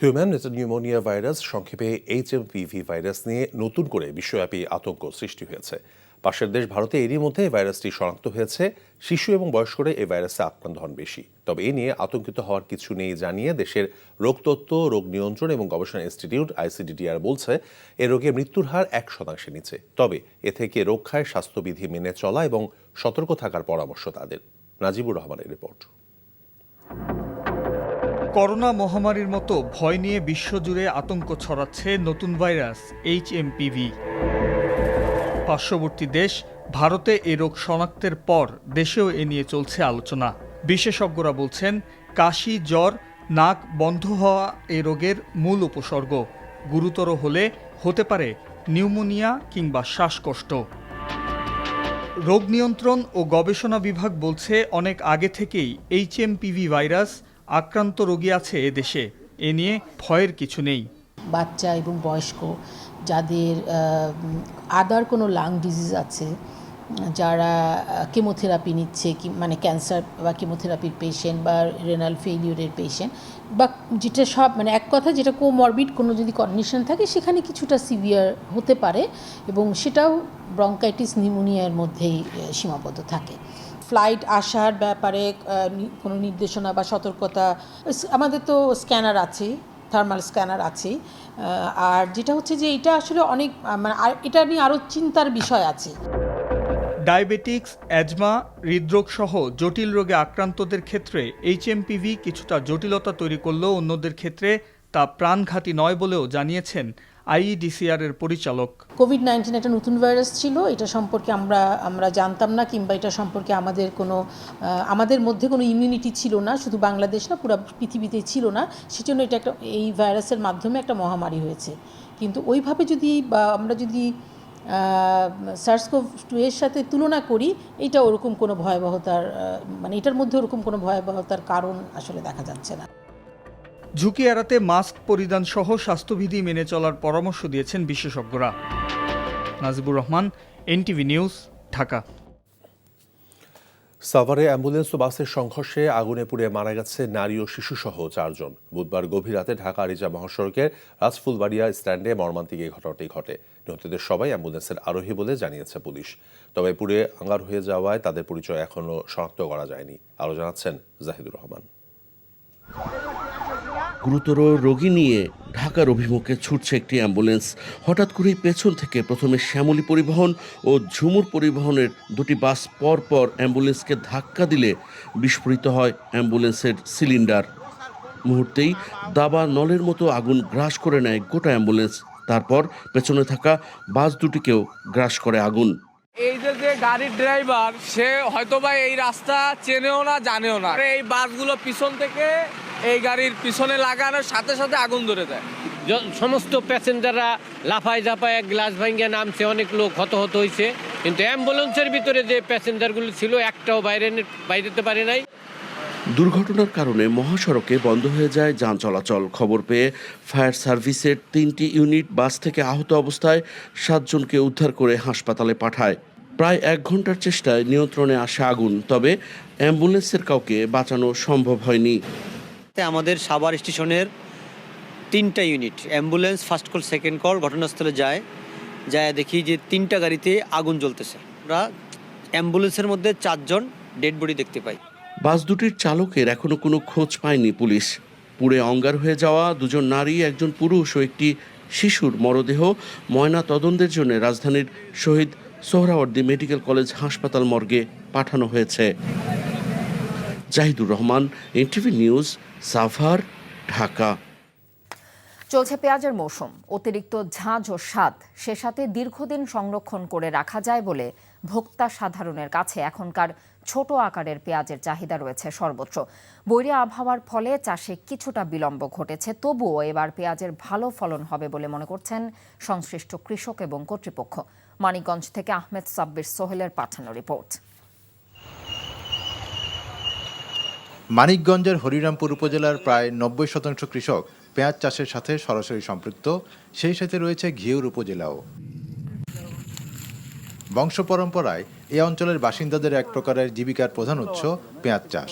Human pneumonia virus সংক্ষেপে HMPV virus নিয়ে নতুন করে বিশ্বব্যাপী আতঙ্ক সৃষ্টি হয়েছে। পাশের দেশ ভারতে এরই মধ্যে এই ভাইরাসটি শনাক্ত হয়েছে। শিশু এবং বয়স্করা এই ভাইরাসে আক্রান্ত হন বেশি। তবে এ নিয়ে আতঙ্কিত হওয়ার কিছু নেই জানিয়ে দেশের রোগতত্ত্ব, রোগ নিয়ন্ত্রণ এবং গবেষণা ইনস্টিটিউট ICDDR বলছে এ রোগে মৃত্যুর হার 1% নিচে। তবে এ থেকে রক্ষায় স্বাস্থ্যবিধি মেনে চলা এবং সতর্ক থাকার পরামর্শ তাদের। নাজিবুর রহমানের রিপোর্ট। করোনা মহামারীর মতো ভয় নিয়ে বিশ্বজুড়ে আতঙ্ক ছড়াচ্ছে নতুন ভাইরাস HMPV। পার্শ্ববর্তী দেশ ভারতে এ রোগ শনাক্তের পর দেশেও এ নিয়ে চলছে আলোচনা। বিশেষজ্ঞরা বলছেন, কাশি, জ্বর, নাক বন্ধ হওয়া এ রোগের মূল উপসর্গ। গুরুতর হলে হতে পারে নিউমোনিয়া কিংবা শ্বাসকষ্ট। রোগ নিয়ন্ত্রণ ও গবেষণা বিভাগ বলছে, অনেক আগে থেকেই HMPV ভাইরাস আক্রান্ত রোগী আছে এ দেশে। এ নিয়ে ভয়ের কিছু নেই। বাচ্চা এবং বয়স্ক যাদের আদার কোনো লাং ডিজিজ আছে, যারা কেমোথেরাপি নিচ্ছে, মানে ক্যান্সার বা কেমোথেরাপির পেশেন্ট বা রেনাল ফেইলিউরের পেশেন্ট, বা যেটা সব মানে এক কথা যেটা কোমরবিড কোনো যদি কন্ডিশন থাকে সেখানে কিছুটা সিভিয়ার হতে পারে এবং সেটাও ব্রঙ্কাইটিস নিউমোনিয়ার মধ্যেই সীমাবদ্ধ থাকে। ফ্লাইট আসার ব্যাপারে কোনো নির্দেশনা বা সতর্কতা, আমাদের তো স্ক্যানার আছে, থার্মাল স্ক্যানার আছে। আর যেটা হচ্ছে যে এটা আসলে অনেক মানে এটা নিয়ে আরও চিন্তার বিষয় আছে। ডায়াবেটিক্স, অ্যাজমা, হৃদরোগ সহ জটিল রোগে আক্রান্তদের ক্ষেত্রে HMPV কিছুটা জটিলতা তৈরি করলেও অন্যদের ক্ষেত্রে তা প্রাণঘাতী নয় বলেও জানিয়েছেন IEDCR এর পরিচালক। কোভিড-19 একটা নতুন ভাইরাস ছিল, এটা সম্পর্কে আমরা জানতাম না, কিংবা এটা সম্পর্কে আমাদের মধ্যে কোনো ইমিউনিটি ছিল না, শুধু বাংলাদেশ না পুরো পৃথিবীতেই ছিল না। সেজন্য এটা এই ভাইরাসের মাধ্যমে একটা মহামারী হয়েছে। কিন্তু ওইভাবে যদি আমরা যদি SARS-CoV-2 এর সাথে তুলনা করি, এটা ওরকম কোনো ভয়াবহতার মানে এটার মধ্যে ওরকম কোনো ভয়াবহতার কারণ আসলে দেখা যাচ্ছে না। ঝুঁকি এড়াতে মাস্ক পরিধান সহ স্বাস্থ্যবিধি মেনে চলার পরামর্শ দিয়েছেন বিশেষজ্ঞরা। Najibur Rahman, NTV news, Dhaka. সাভারে অ্যাম্বুলেন্স ও বাসের সংঘর্ষে আগুনে পুড়ে মারা গেছে নারী ও শিশুসহ 4 জন। বুধবার গভীর রাতে ঢাকা আরিচা মহাসড়কের রাজফুলবাড়িয়া স্ট্যান্ডে মর্মান্তিক এই ঘটনাটি ঘটে। নিহতদের সবাই অ্যাম্বুলেন্সের আরোহী বলে জানিয়েছে পুলিশ। তবে পুড়ে আঙ্গার হয়ে যাওয়ায় তাদের পরিচয় এখনও শনাক্ত করা যায়নি। আরও জানাচ্ছেন জাহিদুর রহমান। গুরুতর রোগী নিয়ে ঢাকার অভিমুখে ছুটছে একটি অ্যাম্বুলেন্স। হঠাৎ করেই পেছন থেকে প্রথমে শ্যামলী পরিবহন ও ঝুমুর পরিবহনের দুটি বাস পরপর অ্যাম্বুলেন্সকে ধাক্কা দিলে বিস্ফোরিত হয় অ্যাম্বুলেন্সের সিলিন্ডার। মুহূর্তেই দাবা নলের মতো আগুন গ্রাস করে নেয় গোটা অ্যাম্বুলেন্স। তারপর পেছনে থাকা বাস দুটিকেও গ্রাস করে আগুন। এই যে গাড়ির ড্রাইভার, সে হয়তোবা এই রাস্তা চেনেও না, জানেও না। এই বাসগুলো পিছন থেকে এই গাড়ির পিছনে লাগানোর সাথে সাথে আগুন ধরে যায়। সমস্ত প্যাসেঞ্জাররা লাফায় ঝাপায় গ্লাস ভাঙ্গিয়ে নামছে, অনেক লোক হতাহত হয়েছে। কিন্তু অ্যাম্বুলেন্সের ভিতরে যে প্যাসেঞ্জারগুলো ছিল একটাও বাইরেতে পারে নাই। দুর্ঘটনার কারণে মহাসড়কে বন্ধ হয়ে যায় যান চলাচল। খবর পেয়ে ফায়ার সার্ভিসের 3টি ইউনিট বাস থেকে আহত অবস্থায় 7 জনকে উদ্ধার করে হাসপাতালে পাঠায়। প্রায় 1 ঘন্টার চেষ্টায় নিয়ন্ত্রণে আসে আগুন, তবে অ্যাম্বুলেন্সের কাউকে বাঁচানো সম্ভব হয়নি। আমাদের সাভার স্টেশনের 3টা unit ambulance first call second call ঘটনাস্থলে যায় দেখি যে 3টা গাড়িতে আগুন জ্বলতেছে। আমরা অ্যাম্বুলেন্সের মধ্যে 4 জন ডেড বডি দেখতে পাই। বাস দুটির চালকের এখনো কোনো খোঁজ পায়নি পুলিশ। পুড়ে অঙ্গার হয়ে যাওয়া 2 জন নারী, 1 জন পুরুষ ও একটি শিশুর মরদেহ ময়না তদন্তের জন্য রাজধানীর শহীদ সোহরাওয়ার্দী মেডিকেল কলেজ হাসপাতাল মর্গে পাঠানো হয়েছে। Jahidur Rahman, NTV news, Savar, Dhaka. চলছে পেঁয়াজের মৌসুম। অতিরিক্ত ঝাঁঝ ও স্বাদ সে সাথে দীর্ঘদিন সংরক্ষণ করে রাখা যায় বলে ভোক্তা সাধারণের কাছে এখনকার ছোট আকারের পেঁয়াজের চাহিদা রয়েছে সর্বত্র। বৈরী আবহাওয়ার ফলে চাষে কিছুটা বিলম্ব ঘটেছে, তবুও এবার পেঁয়াজের ভালো ফলন হবে বলে মনে করছেন সংশ্লিষ্ট কৃষক এবং কর্তৃপক্ষ। মানিকগঞ্জ থেকে আহমেদ সাব্বির সোহেলের পাঠানো রিপোর্ট। মানিকগঞ্জের হরিরামপুর উপজেলার প্রায় 90% কৃষক পেঁয়াজ চাষের সাথে সরাসরি সম্পৃক্ত। সেই সাথে রয়েছে ঘিওর উপজেলাও। বংশ পরম্পরায় এ অঞ্চলের বাসিন্দাদের এক প্রকারের জীবিকার প্রধান উৎস পেঁয়াজ চাষ।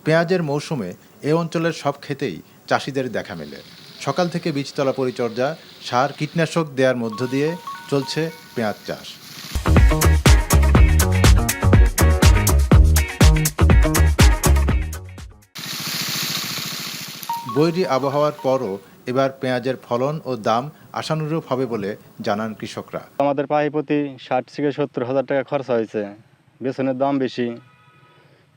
পেঁয়াজের মৌসুমে এ অঞ্চলের সব ক্ষেতেই চাষিদের দেখা মেলে। সকাল থেকে বীজতলা পরিচর্যা, সার, কীটনাশক দেওয়ার মধ্য দিয়ে চলছে পেঁয়াজ চাষ। বৈরী আবহাওয়ার পরও এবার পেঁয়াজের ফলন ও দাম আশানুরূপ হবে বলে জানান কৃষকরা। আমাদের পায়ে প্রতি 60 থেকে 70 হাজার টাকা খরচ হয়েছে, বেতনের দাম বেশি।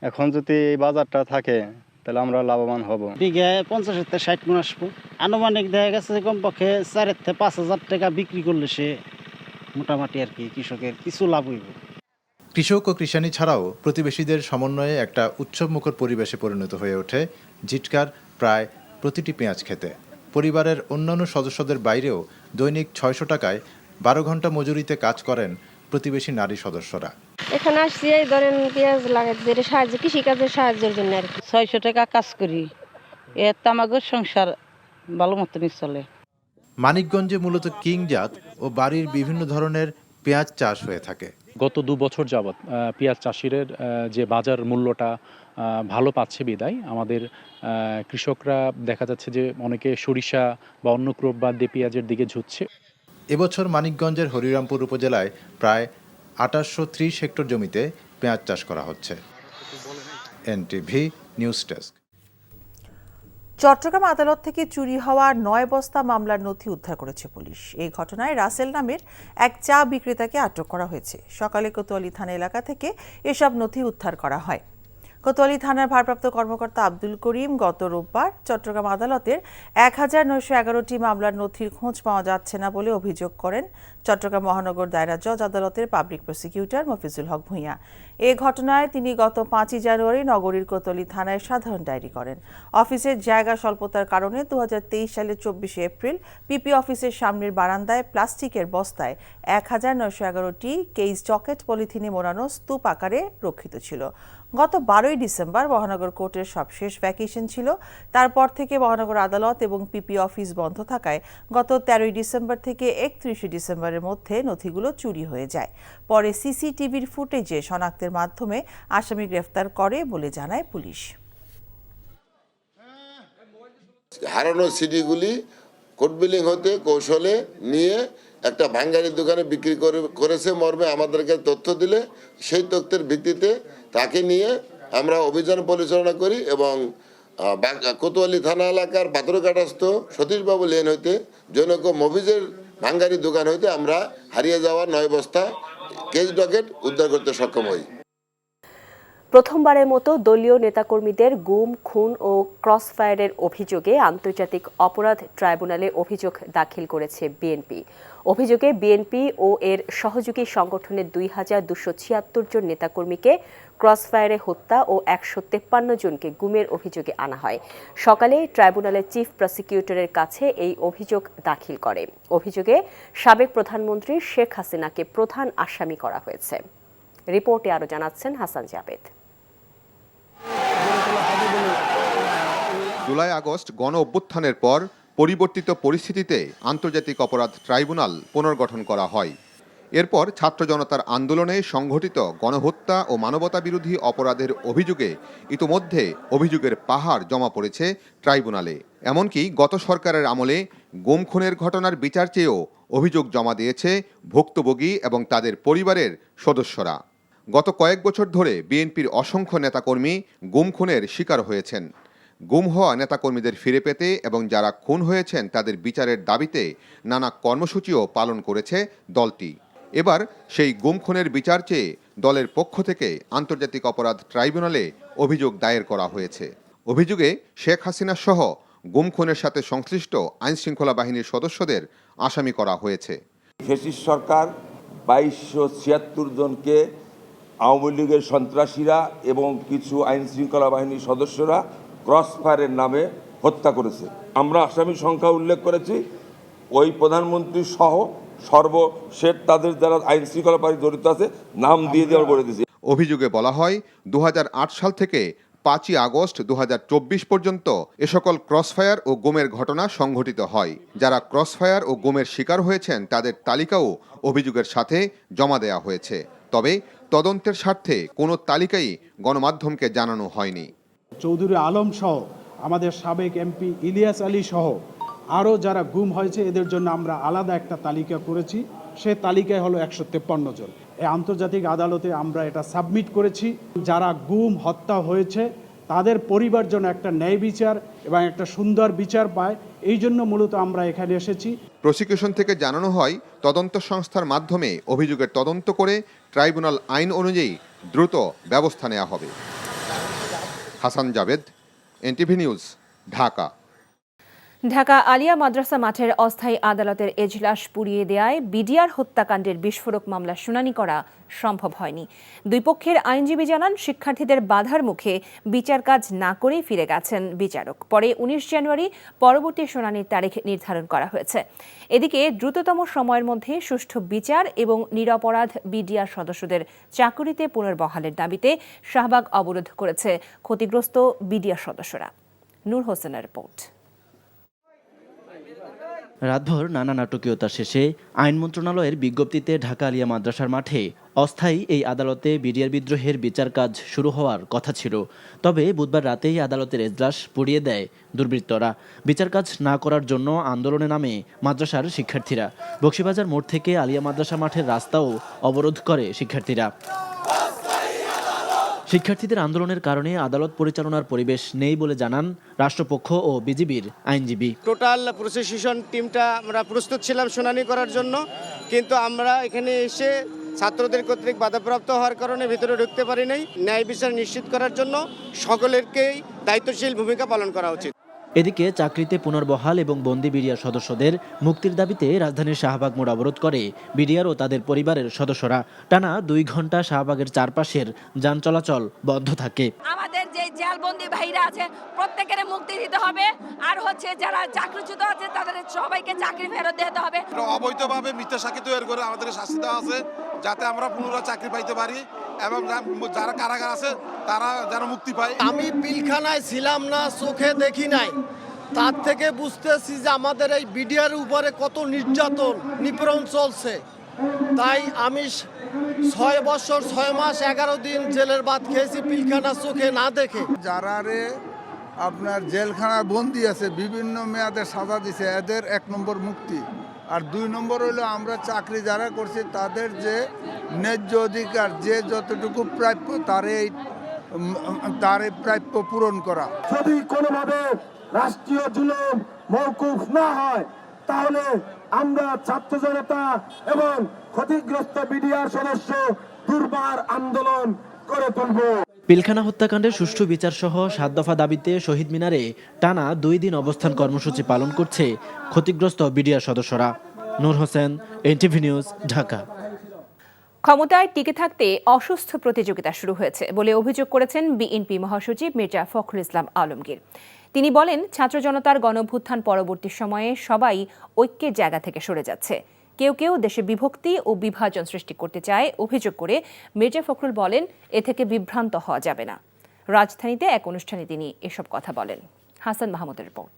এখন যদি এই বাজারটা থাকে তাহলে আমরা লাভবান হব। বিঘায় 50 থেকে 60 মণ আসবো। আনুমানিক দেখা গেছে যে কমপক্ষে 4 থেকে 5 হাজার টাকা বিক্রি করলে সে মোটামুটি আর কি কৃষকের কিছু লাভ হইব। কৃষক ও কৃষানি ছাড়াও প্রতিবেশীদের সমন্বয়ে একটা উৎসবমুখর পরিবেশে পরিণত হয়ে ওঠে ঝিটকার প্রায় প্রতিটি পেঁয়াজ খেতে। পরিবারের অন্যান্য সদস্যদের বাইরেও দৈনিক 600 টাকায় 12 ঘন্টা মজুরিতে কাজ করেন প্রতিবেশী নারী সদস্যরা। এখানে আসছি এই ধরেন পেঁয়াজ লাগাতে সাহায্য, কৃষিকাজের সাহায্যের জন্য আর কি। 600 টাকা কাজ করি, এতে আমাদের সংসার ভালো মতনই চলে। মানিকগঞ্জে মূলত কিং জাত ও বাড়ির বিভিন্ন ধরনের পেঁয়াজ চাষ হয়ে থাকে। গত 2 বছর যাবৎ পেঁয়াজ চাষিদের যে বাজার মূল্যটা ভালো পাচ্ছে বিদায় আমাদের কৃষকরা দেখা যাচ্ছে যে অনেকে সরিষা বা অন্য ক্রপ বাদ দিয়ে পেঁয়াজের দিকে ঝুঁকছে। এবছর মানিকগঞ্জের হরিরামপুর উপজেলায় প্রায় 2830 হেক্টর জমিতে পেঁয়াজ চাষ করা হচ্ছে। NTV news desk. চট্টগ্রাম আদালত থেকে চুরি হওয়া 9 বস্তা মামলার নথি উদ্ধার করেছে পুলিশ। এই ঘটনায় রাসেল নামের এক চা বিক্রেতাকে আটক করা হয়েছে। সকালে কোতোয়ালি থানা এলাকা থেকে এসব নথি উদ্ধার করা হয়। কোতোয়ালি থানার ভারপ্রাপ্ত কর্মকর্তা আব্দুল করিম গত রোববার চট্টগ্রাম আদালতের 1911টি মামলার নথির খোঁজ পাওয়া যাচ্ছে না বলে অভিযোগ করেন চট্টগ্রাম মহানগর দায়রা জজ আদালতের পাবলিক প্রসিকিউটর মফিজুল হক ভূঁইয়া। এ ঘটনায় তিনি গত 5 জানুয়ারি নগরীর কোতোয়ালি থানায় সাধারণ ডায়েরি করেন। অফিসের জায়গা স্বল্পতার কারণে 2023 সালের 24 এপ্রিল পিপি অফিসের সামনের বারান্দায় প্লাস্টিকের বস্তায় 1911টি কেইস চকেট পলিথিনে মোড়ানো স্তূপ আকারে রক্ষিত ছিল। গত 12 ডিসেম্বর মহানগর কোর্টের সবশেষ ভ্যাকেশন ছিল। তারপর থেকে মহানগর আদালত এবং পিপি অফিস বন্ধ থাকায় গত 13 ডিসেম্বর থেকে 31 ডিসেম্বরের মধ্যে নথিগুলো চুরি হয়ে যায়। পরে সিসিটিভির ফুটেজে শনাক্তের মাধ্যমে আসামি গ্রেফতার করে বলে জানায় পুলিশ। হারানো সিডিগুলি কোর্ট বিলিং হতে কৌশলে নিয়ে একটা ভাঙ্গারির দোকানে বিক্রি করেছে মর্মে আমাদেরকে তথ্য দিলে সেই তথ্যের ভিত্তিতে তাকে নিয়ে আমরা অভিযান পরিচালনা করি এবং কোতোয়ালি থানা এলাকার পাথরঘাটস্থ সতীশবাবু লেন হইতে জনক মফিজের ভাঙ্গারি দোকান হইতে আমরা হারিয়ে যাওয়া 9 বস্তা কেস ডকেট উদ্ধার করতে সক্ষম হই। প্রথমবারের মতো দলীয় নেতাকর্মীদের গুম, খুন ও ক্রসফায়ারের অভিযোগে আন্তর্জাতিক অপরাধ ট্রাইব্যুনালে অভিযোগ দাখিল করেছে বিএনপি। অভিযোগে বিএনপি ও এর সহযোগী সংগঠনের 2276 জন নেতাকর্মীকে ক্রসফায়ারে হত্যা ও 153 জনকে গুমের অভিযোগে আনা হয়। সকালে ট্রাইব্যুনালের চিফ প্রসিকিউটরের কাছে এই অভিযোগ দাখিল করে। অভিযোগে সাবেক প্রধানমন্ত্রী শেখ হাসিনাকে প্রধান আসামি করা হয়েছে। রিপোর্টে আরও জানাচ্ছেন হাসান জাবেদ। জুলাই আগস্ট গণ অভ্যুত্থানের পর পরিবর্তিত পরিস্থিতিতে আন্তর্জাতিক অপরাধ ট্রাইব্যুনাল পুনর্গঠন করা হয়। এরপর ছাত্র জনতার আন্দোলনে সংঘটিত গণহত্যা ও মানবতাবিরোধী অপরাধের অভিযোগে ইতোমধ্যে অভিযোগের পাহাড় জমা পড়েছে ট্রাইব্যুনালে। এমনকি গত সরকারের আমলে গুম খুনের ঘটনার বিচার চেয়েও অভিযোগ জমা দিয়েছে ভুক্তভোগী এবং তাদের পরিবারের সদস্যরা। গত কয়েক বছর ধরে বিএনপির অসংখ্য নেতাকর্মী গুম খুনের শিকার হয়েছেন। গুম হওয়া নেতাকর্মীদের ফিরে পেতে এবং যারা খুন হয়েছেন তাদের বিচারের দাবিতে নানা কর্মসূচিও পালন করেছে দলটি। এবার সেই গুম খুনের বিচার চেয়ে দলের পক্ষ থেকে আন্তর্জাতিক অপরাধ ট্রাইব্যুনালে অভিযোগ দায়ের করা হয়েছে। অভিযোগে শেখ হাসিনা সহ গুম খুনের সাথে সংশ্লিষ্ট আইনশৃঙ্খলা বাহিনীর সদস্যদের আসামি করা হয়েছে। ফ্যাসিস্ট সরকার 2276 জনকে আওয়ামী লীগের সন্ত্রাসীরা এবং কিছু আইনশৃঙ্খলা বাহিনীর সদস্যরা ক্রসফায়ারের নামে হত্যা করেছে। আমরা আসামি সংখ্যা উল্লেখ করেছি, ওই প্রধানমন্ত্রী সহ সর্বশেষ তাদের যারা আইনশৃঙ্খলা বাহিনী জড়িত আছে নাম দিয়ে দেওয়ার বলে দিয়েছি। অভিযোগে বলা হয় 2008 সাল থেকে 5 আগস্ট 2024 পর্যন্ত এ সকল ক্রসফায়ার ও গুমের ঘটনা সংঘটিত হয়। যারা ক্রসফায়ার ও গুমের শিকার হয়েছেন তাদের তালিকাও অভিযোগের সাথে জমা দেওয়া হয়েছে। তবে তদন্তের স্বার্থে কোনো তালিকাই গণমাধ্যমকে জানানো হয়নি। চৌধুরী আলম সহ আমাদের সাবেক এমপি ইলিয়াস আলী সহ আরও যারা গুম হয়েছে এদের জন্য আমরা আলাদা একটা তালিকা করেছি। সে তালিকায় হলো 153 জন। এই আন্তর্জাতিক আদালতে আমরা এটা সাবমিট করেছি। যারা গুম হত্যা হয়েছে তাদের পরিবার যেন একটা ন্যায় বিচার এবং একটা সুন্দর বিচার পায়, এই জন্য মূলত আমরা এখানে এসেছি। প্রসিকিউশন থেকে জানানো হয় তদন্ত সংস্থার মাধ্যমে অভিযোগের তদন্ত করে ট্রাইব্যুনাল আইন অনুযায়ী দ্রুত ব্যবস্থা নেওয়া হবে। Hasan Javed, NTV news, Dhaka. ঢাকা আলিয়া মাদ্রাসা মাঠের অস্থায়ী আদালতের এজলাস পুড়িয়ে দেয়ায় বিডিআর হত্যাকাণ্ডের বিস্ফোরক মামলা শুনানি করা সম্ভব হয়নি। দুই পক্ষের আইনজীবী জানান, শিক্ষার্থীদের বাধার মুখে বিচার কাজ না করেই ফিরে গেছেন বিচারক। পরে 19 জানুয়ারি পরবর্তী শুনানির তারিখ নির্ধারণ করা হয়েছে। এদিকে দ্রুততম সময়ের মধ্যে সুষ্ঠু বিচার এবং নিরপরাধ বিডিআর সদস্যদের চাকুরিতে পুনর্বহালের দাবিতে শাহবাগ অবরোধ করেছে ক্ষতিগ্রস্ত বিডিআর সদস্যরা। নূর হোসেনের রিপোর্ট। রাতভর নানা নাটকীয়তা শেষে আইন মন্ত্রণালয়ের বিজ্ঞপ্তিতে ঢাকা আলিয়া মাদ্রাসার মাঠে অস্থায়ী এই আদালতে বিডিআর বিদ্রোহের বিচার কাজ শুরু হওয়ার কথা ছিল। তবে বুধবার রাতেই আদালতের এজলাস পুড়িয়ে দেয় দুর্বৃত্তরা। বিচার কাজ না করার জন্য আন্দোলনে নামে মাদ্রাসার শিক্ষার্থীরা। বকশীবাজার মোড় থেকে আলিয়া মাদ্রাসা মাঠের রাস্তাও অবরোধ করে শিক্ষার্থীরা। শিক্ষার্থীদের আন্দোলনের কারণে আদালত পরিচালনার পরিবেশ নেই বলে জানান রাষ্ট্রপক্ষ ও বিজিবির আইনজীবী। টোটাল প্রসিকিউশন টিমটা আমরা প্রস্তুত ছিলাম শুনানি করার জন্য, কিন্তু আমরা এখানে এসে ছাত্রদের কর্তৃক বাধাপ্রাপ্ত হওয়ার কারণে ভিতরে ঢুকতে পারি নাই। ন্যায় বিচার নিশ্চিত করার জন্য সকলেরকেই দায়িত্বশীল ভূমিকা পালন করা উচিত। এদিকে চাকরিতে পুনর্বহাল এবং বন্দি বিডিআর সদস্যদের মুক্তির দাবিতে রাজধানীর শাহবাগ মোড় অবরোধ করে বিডিআর ও তাদের পরিবারের সদস্যরা। টানা 2 ঘন্টা শাহবাগের চারপাশের যান চলাচল বন্ধ থাকে। আমাদের যে জেলবন্দি ভাইরা আছে প্রত্যেকের মুক্তি দিতে হবে, আর যারা চাকরিচ্যুত আছে তাদের সবাইকে চাকরি ফেরত দিতে হবে। অবৈধভাবে মিথ্যা সাক্ষী তৈরি করে আমাদের শাস্তি দেওয়া আছে, যাতে আমরা পুনরায় চাকরি পাইতে পারি এবং যারা কারাগার আছে তারা যেন মুক্তি পায়। আমি পিলখানায় ছিলাম না, চোখে দেখি নাই, তার থেকে বুঝতেছি যে আমাদের এই বিডিআর উপরে কত নির্যাতন নিপীড়ন চলছে। তাই আমি 6 বছর 6 মাস 11 দিন জেলের ভাত খেয়েছি পিলখানা চোখে না দেখে। যারা আপনার জেলখানায় বন্দি আছে, বিভিন্ন মেয়াদে সাজা দিছে, এদের 1 নম্বর মুক্তি। আর 2 নম্বর হলো আমরা চাকরি যারা করছি তাদের যে ন্যায্য অধিকার, যে যতটুকু প্রাপ্য তার প্রাপ্য পূরণ করা। যদি কোনোভাবে রাষ্ট্রীয় জুলুম মওকুফ না হয় তাহলে আমরা ছাত্র জনতা এবং ক্ষতিগ্রস্ত বিডিআর সদস্য দুর্বার আন্দোলন করে তুলব। পিলখানা হত্যাকাণ্ডের সুষ্ঠু বিচার সহ 7 দফা দাবিতে শহীদ মিনারে টানা 2 দিন অবস্থান কর্মসূচি পালন করছে ক্ষতিগ্রস্ত বিডিআর সদস্যরা। নূর হোসেন, এনটিভি নিউজ, ঢাকা। ক্ষমতায় টিকে থাকতে অসুস্থ প্রতিযোগিতা শুরু হয়েছে বলে অভিযোগ করেছেন বিএনপি মহাসচিব মির্জা ফখরুল ইসলাম আলমগীর। তিনি বলেন, ছাত্র জনতার গণঅভ্যুত্থান পরবর্তী সময়ে সবাই ঐক্যের জায়গা থেকে সরে যাচ্ছে। কেউ কেউ দেশে বিভক্তি ও বিভাজন সৃষ্টি করতে চায় অভিযোগ করে মির্জা ফখরুল বলেন, এ থেকে বিভ্রান্ত হওয়া যাবে না। রাজধানীতে এক অনুষ্ঠানে তিনি এসব কথা বলেন। হাসান মাহমুদের রিপোর্ট।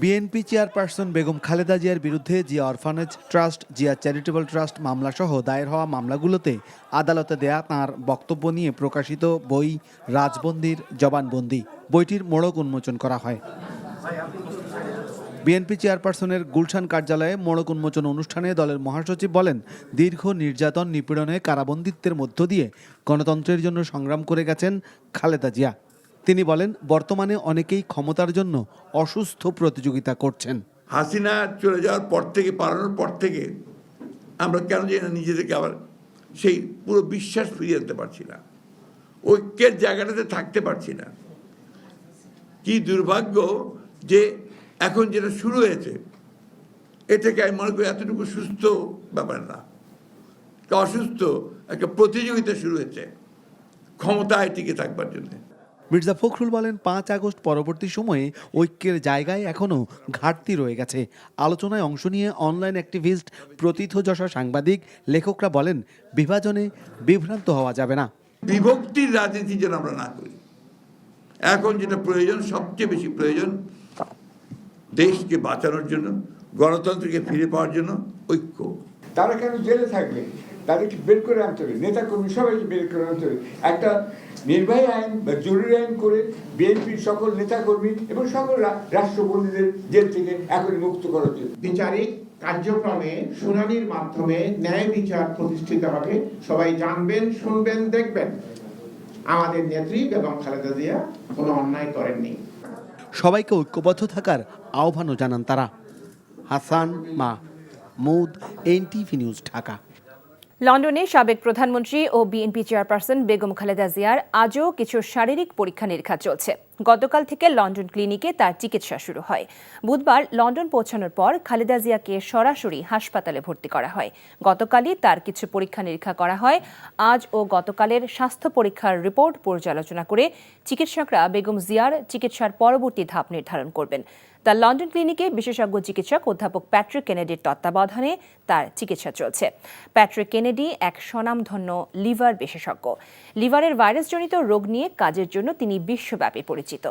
বিএনপি চেয়ারপারসন বেগম খালেদা জিয়ার বিরুদ্ধে Zia orphanage trust, Zia charitable trust মামলাসহ দায়ের হওয়া মামলাগুলোতে আদালতে দেয়া তাঁর বক্তব্য নিয়ে প্রকাশিত বই রাজবন্দির জবানবন্দি বইটির মোড়ক উন্মোচন করা হয়। বিএনপি চেয়ারপারসনের গুলশান কার্যালয়ে মোড়ক উন্মোচন অনুষ্ঠানে দলের মহাসচিব বলেন, দীর্ঘ নির্যাতন নিপীড়নে কারাবন্দিত্বের মধ্য দিয়ে গণতন্ত্রের জন্য সংগ্রাম করে গেছেন খালেদা জিয়া। তিনি বলেন, বর্তমানে অনেকেই ক্ষমতার জন্য অসুস্থ প্রতিযোগিতা করছেন। হাসিনা চলে যাওয়ার পর থেকে, পালানোর পর থেকে আমরা কেন জানি না নিজেদেরকে আবার সেই পুরো বিশ্বাস ফিরিয়ে আনতে পারছি না, ঐক্যের জায়গাটাতে থাকতে পারছি না। কি দুর্ভাগ্য যে এখন যেটা শুরু হয়েছে এ থেকে আমি মনে করি এতটুকু সুস্থ ব্যাপার না, অসুস্থ একটা প্রতিযোগিতা শুরু হয়েছে ক্ষমতায় টিকে থাকবার জন্য। মির্জা ফখরুল বলেন, 5 আগস্ট পরবর্তী সময়ে ঐক্যের জায়গায় এখনও ঘাটতি রয়ে গেছে। আলোচনায় অংশ নিয়ে অনলাইন অ্যাক্টিভিস্ট, প্রথিতযশা সাংবাদিক, লেখকরা বলেন, বিভাজনে বিভ্রান্ত হওয়া যাবে না। বিভক্তির রাজনীতি যেন আমরা না করি। এখন যেটা প্রয়োজন, সবচেয়ে বেশি প্রয়োজন দেশকে বাঁচানোর জন্য, গণতন্ত্রকে ফিরে পাওয়ার জন্য ঐক্য। তারা কেন জেলে থাকবে? তাদেরকে বের করে আনতে হবে, নেতাকর্মী সবাইকে বের করে আনতে হবে। একটা নির্বাহী আইন বা জরুরি আইন করে বিএনপির সকল নেতাকর্মী এবং সকল রাষ্ট্রবন্দীদের জেল থেকে এখনই মুক্ত করা জন্য বিচারিক কার্যক্রমে শুনানির মাধ্যমে ন্যায় বিচার প্রতিষ্ঠিত হবে। সবাই জানবেন, শুনবেন, দেখবেন আমাদের নেত্রী বেগম খালেদা জিয়া কোনো অন্যায় করেননি। সবাইকে ঐক্যবদ্ধ থাকার আহ্বানও জানান তারা। Hasan Mahmud, NTV news, Dhaka. লন্ডনে সাবেক প্রধানমন্ত্রী ও বিএনপি চেয়ারপারসন বেগম খালেদা জিয়ার আজও কিছু শারীরিক পরীক্ষা নিরীক্ষা চলছে। গতকাল থেকে লন্ডন ক্লিনিকে তার চিকিৎসা শুরু হয়। বুধবার লন্ডন পৌঁছানোর পর খালেদা জিয়াকে সরাসরি হাসপাতালে ভর্তি করা হয়। গতকালই তার কিছু পরীক্ষা নিরীক্ষা করা হয়। আজ ও গতকালের স্বাস্থ্য পরীক্ষার রিপোর্ট পর্যালোচনা করে চিকিৎসকরা বেগম জিয়ার চিকিৎসার পরবর্তী ধাপ নির্ধারণ করবেন। তার লন্ডন ক্লিনিকে বিশেষজ্ঞ চিকিৎসক অধ্যাপক প্যাট্রিক কেনেডির তত্ত্বাবধানে তার চিকিৎসা চলছে। প্যাট্রিক কেনেডি এক স্বনামধন্য লিভার বিশেষজ্ঞ। লিভারের ভাইরাসজনিত রোগ নিয়ে কাজের জন্য তিনি বিশ্বব্যাপী পরিচিত।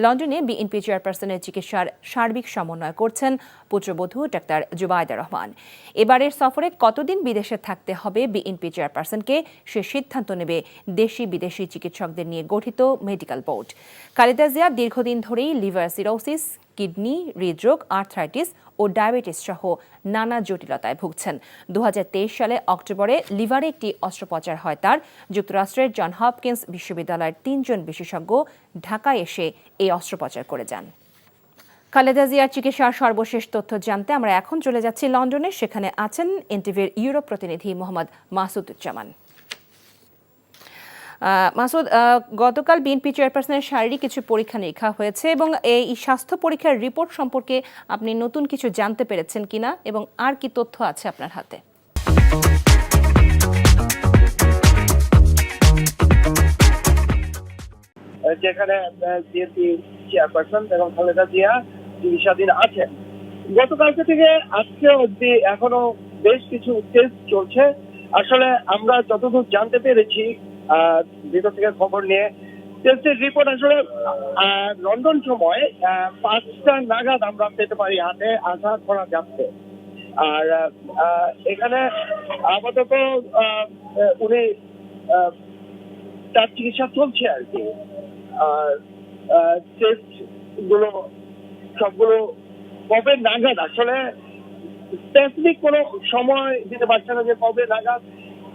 লন্ডনে বিএনপি চেয়ারপারসনের চিকিৎসার সার্বিক সমন্বয় করছেন পুত্রবধূ ডাক্তার জুবাইদা রহমান। এবারের সফরে কতদিন বিদেশে থাকতে হবে বিএনপি চেয়ারপারসনকে, সে সিদ্ধান্ত নেবে দেশি বিদেশি চিকিৎসকদের নিয়ে গঠিত মেডিকেল বোর্ড। খালেদা জিয়া দীর্ঘদিন ধরেই লিভার সিরোসিস, কিডনি, হৃদরোগ, আর্থ্রাইটিস ও ডায়াবেটিস সহ নানা জটিলতায় ভুগছেন। 2023 সালে অক্টোবরে লিভারে একটি অস্ত্রোপচার হয় তার। যুক্তরাষ্ট্রের জন হপকিন্স বিশ্ববিদ্যালয়ের 3 জন বিশেষজ্ঞ ঢাকায় এসে এই অস্ত্রোপচার করে যান। খালেদা জিয়ার চিকিৎসার সর্বশেষ তথ্য জানতে আমরা এখন চলে যাচ্ছি লন্ডনে। সেখানে আছেন এনটিভির ইউরোপ প্রতিনিধি মোহাম্মদ মাসুদুজ্জামান। মাসুদ, গতকাল বিএনপি চেয়ারপারসনের শারীরিক কিছু পরীক্ষা নিরীক্ষা হয়েছে এবং এই স্বাস্থ্য পরীক্ষার রিপোর্ট সম্পর্কে আপনি নতুন কিছু জানতে পেরেছেন কিনা এবং আর কি তথ্য আছে আপনার হাতে? যেখানে বিএনপি চেয়ারপারসন এবং খালেদা জিয়া চিকিৎসাধীন আছেন। গতকালকে থেকে আজকে অবধি এখনো বেশ কিছু টেস্ট চলছে। আসলে আমরা যতদূর জানতে পেরেছি ভিতর থেকে খবর নিয়ে, টেস্টের রিপোর্ট আসলে লন্ডন সময় 5টা নাগাদ আমরা পেতে পারি, হাতে আশা করা যাচ্ছে। আর এখানে আপাতত উনি তার চিকিৎসা চলছে আর কি। আর টেস্ট গুলো সবগুলো কবে নাগাদ, আসলে স্পেসিফিক কোনো সময় দিতে পারছে না যে কবে নাগাদ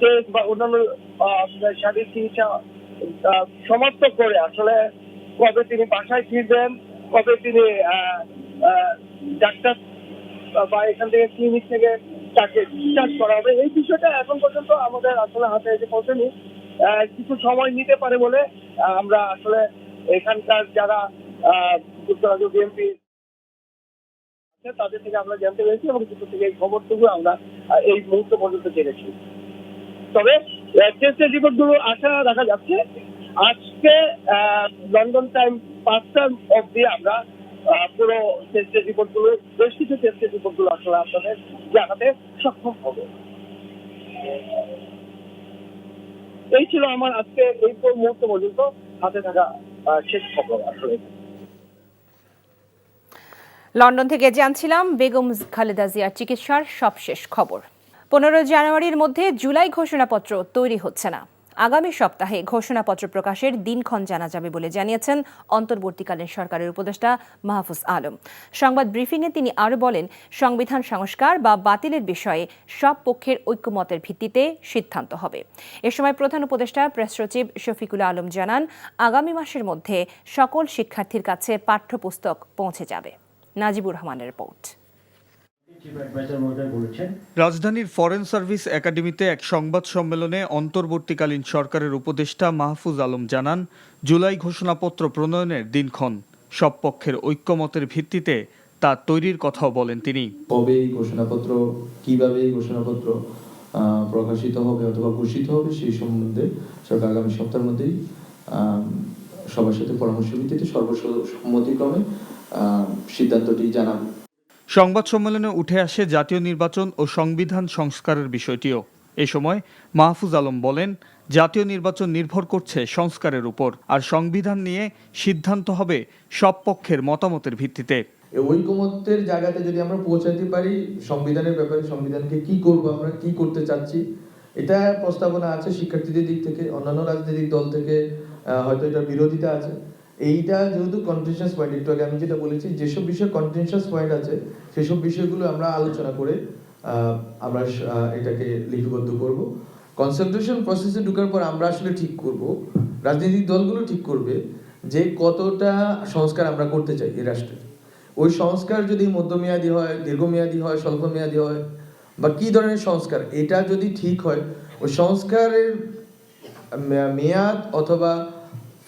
টেস্ট বা অন্যান্য শারীরিক চিকিৎসা সমাপ্ত করে আসলে কবে তিনি বাসায় ফিরবেন, কবে তিনি ডাক্তার বা এখান থেকে ক্লিনিক থেকে তাকে ডিসচার্জ করা হবে, এই বিষয়টা এখন পর্যন্ত আমাদের আসলে হাতে এসে পৌঁছেনি। কিছু সময় নিতে পারে বলে আমরা আসলে এখানকার যারা যুক্তরাজ্য বিএনপি তাদের থেকে আমরা জানতে পেরেছি এবং কিছু থেকে এই খবরটুকু আমরা এই মুহূর্ত পর্যন্ত জেনেছি। তবে টেস্টের রিপোর্ট গুলো আশা রাখা যাচ্ছে আজকে লন্ডন টাইম 5টা অবধি আমরা পুরো টেস্টের রিপোর্ট গুলো, বেশ কিছু টেস্টের রিপোর্ট গুলো আসলে আপনাদের জানাতে সক্ষম হবে। এই ছিল আমার আজকে এই মুহূর্ত পর্যন্ত হাতে থাকা শেষ খবর। আসলে লন্ডন থেকে জানছিলাম বেগম খালেদা জিয়ার চিকিৎসার সবশেষ খবর। 15 জানুয়ারির মধ্যে জুলাই ঘোষণাপত্র তৈরি হচ্ছে না। আগামী সপ্তাহে ঘোষণাপত্র প্রকাশের দিনক্ষণ জানা যাবে বলে জানিয়েছেন অন্তর্বর্তীকালীন সরকারের উপদেষ্টা মাহফুজ আলম। সংবাদ ব্রিফিংয়ে তিনি আরও বলেন, সংবিধান সংস্কার বা বাতিলের বিষয়ে সব পক্ষের ঐক্যমতের ভিত্তিতে সিদ্ধান্ত হবে। এ সময় প্রধান উপদেষ্টা প্রেস সচিব শফিকুল আলম জানান, আগামী মাসের মধ্যে সকল শিক্ষার্থীর কাছে পাঠ্যপুস্তক পৌঁছে যাবে। নাজিবুর রহমানের রিপোর্ট। রাজধানীর ফরেন সার্ভিস একাডেমিতে এক সংবাদ সম্মেলনে অন্তর্বর্তীকালীন সরকারের উপদেষ্টা মাহফুজ আলম জানান, জুলাই ঘোষণাপত্র প্রণয়নের দিনক্ষণ সব পক্ষের ঐক্যমতের ভিত্তিতে তা তৈরির কথাও বলেন তিনি। কবে এই ঘোষণাপত্র, কিভাবে এই ঘোষণাপত্র প্রকাশিত হবে অথবা ঘোষিত হবে সেই সম্বন্ধে সরকার আগামী সপ্তাহের মধ্যেই সবার সাথে পরামর্শ ভিত্তিতে সর্বসম্মতিক্রমে সিদ্ধান্তটি জানাবে। সংবাদ সম্মেলনে উঠে আসে জাতীয় নির্বাচন ও সংবিধান সংস্কারের বিষয়টিও। এ সময় মাহফুজ আলম বলেন, জাতীয় নির্বাচন নির্ভর করছে সংস্কারের উপর, আর সংবিধান নিয়ে সিদ্ধান্ত হবে সব পক্ষের মতামতের ভিত্তিতে। ঐকমত্যের জায়গাতে যদি আমরা পৌঁছাতে পারি সংবিধানের ব্যাপারে, সংবিধানকে কি করব, আমরা কি করতে চাচ্ছি এটা প্রস্তাবনা আছে শিক্ষার্থীদের দিক থেকে, অন্যান্য রাজনৈতিক দল থেকে হয়তো এটা বিরোধিতা আছে। এইটা যেহেতু কন্টেনশাস পয়েন্ট, একটু আগে আমি যেটা বলেছি, যেসব বিষয়ে কন্টেনশাস পয়েন্ট আছে সেসব বিষয়গুলো আমরা আলোচনা করে আমরা এটাকে লিপিবদ্ধ করব। কনসালটেশন প্রসেসে ঢোকার পর আমরা আসলে ঠিক করব, রাজনৈতিক দলগুলো ঠিক করবে যে কতটা সংস্কার আমরা করতে চাই এই রাষ্ট্রে। ওই সংস্কার যদি মধ্যমেয়াদী হয়, দীর্ঘমেয়াদী হয়, স্বল্পমেয়াদী হয়, বা কি ধরনের সংস্কার, এটা যদি ঠিক হয়, ওই সংস্কারের মেয়াদ অথবা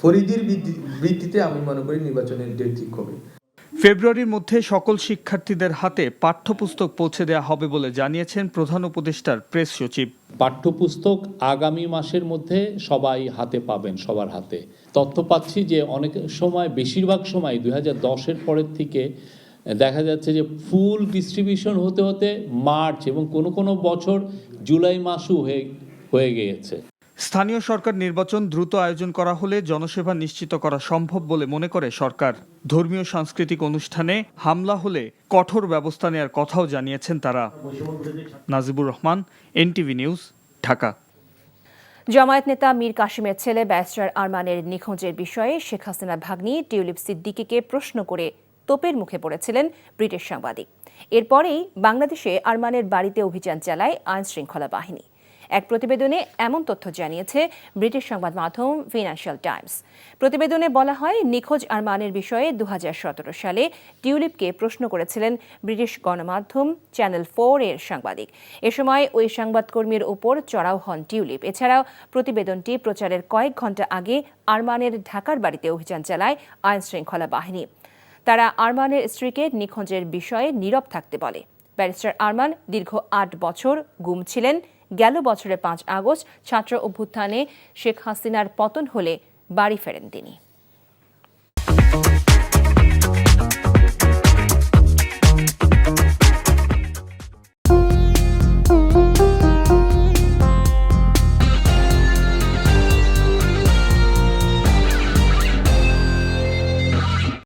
পরিধির ভিত্তিতে আমি মনে করি নির্বাচনের ডেট ঠিক হবে। ফেব্রুয়ারির মধ্যে সকল শিক্ষার্থীদের হাতে পাঠ্যপুস্তক পৌঁছে দেওয়া হবে বলে জানিয়েছেন প্রধান উপদেষ্টার প্রেস সচিব। পাঠ্যপুস্তক আগামী মাসের মধ্যে সবাই হাতে পাবেন, সবার হাতে। তথ্য পাচ্ছি যে অনেক সময়, বেশিরভাগ সময় 2010-এর পরের থেকে দেখা যাচ্ছে যে ফুল ডিস্ট্রিবিউশন হতে হতে মার্চ এবং কোনো বছর জুলাই মাসও হয়ে গিয়েছে। স্থানীয় সরকার নির্বাচন দ্রুত আয়োজন করা হলে জনসেবা নিশ্চিত করা সম্ভব বলে মনে করে সরকার। ধর্মীয় সাংস্কৃতিক অনুষ্ঠানে হামলা হলে কঠোর ব্যবস্থা নেওয়ার কথাও জানিয়েছেন তারা। Najibur Rahman, NTV news, Dhaka. জামায়াত নেতা মীর কাসেমের ছেলে ব্যারিস্টার আরমানের নিখোঁজের বিষয়ে শেখ হাসিনার ভাগ্নি টিউলিপ সিদ্দিকীকে প্রশ্ন করে তোপের মুখে পড়েছিলেন ব্রিটিশ সাংবাদিক। এরপরেই বাংলাদেশে আরমানের বাড়িতে অভিযান চালায় আইন শৃঙ্খলা বাহিনী। এক প্রতিবেদনে এমন তথ্য জানিয়েছে ব্রিটিশ সংবাদ মাধ্যম ফিনান্সিয়াল টাইমস। প্রতিবেদনে বলা হয়, নিখোঁজ আরমানের বিষয়ে 2017 সালে টিউলিপকে প্রশ্ন করেছিলেন ব্রিটিশ গণমাধ্যম চ্যানেল 4 এর সাংবাদিক। এ সময় ওই সংবাদকর্মীর ওপর চড়াও হন টিউলিপ। এছাড়াও প্রতিবেদনটি প্রচারের কয়েক ঘণ্টা আগে আরমানের ঢাকার বাড়িতে অভিযান চালায় আইন শৃঙ্খলা বাহিনী। তারা আরমানের স্ত্রীকে নিখোঁজের বিষয়ে নীরব থাকতে বলে। ব্যারিস্টার আরমান দীর্ঘ 8 বছর গুম ছিলেন। গেল বছরের 5 আগস্ট ছাত্র অভ্যুত্থানে শেখ হাসিনার পতন হলে বাড়ি ফেরেন তিনি।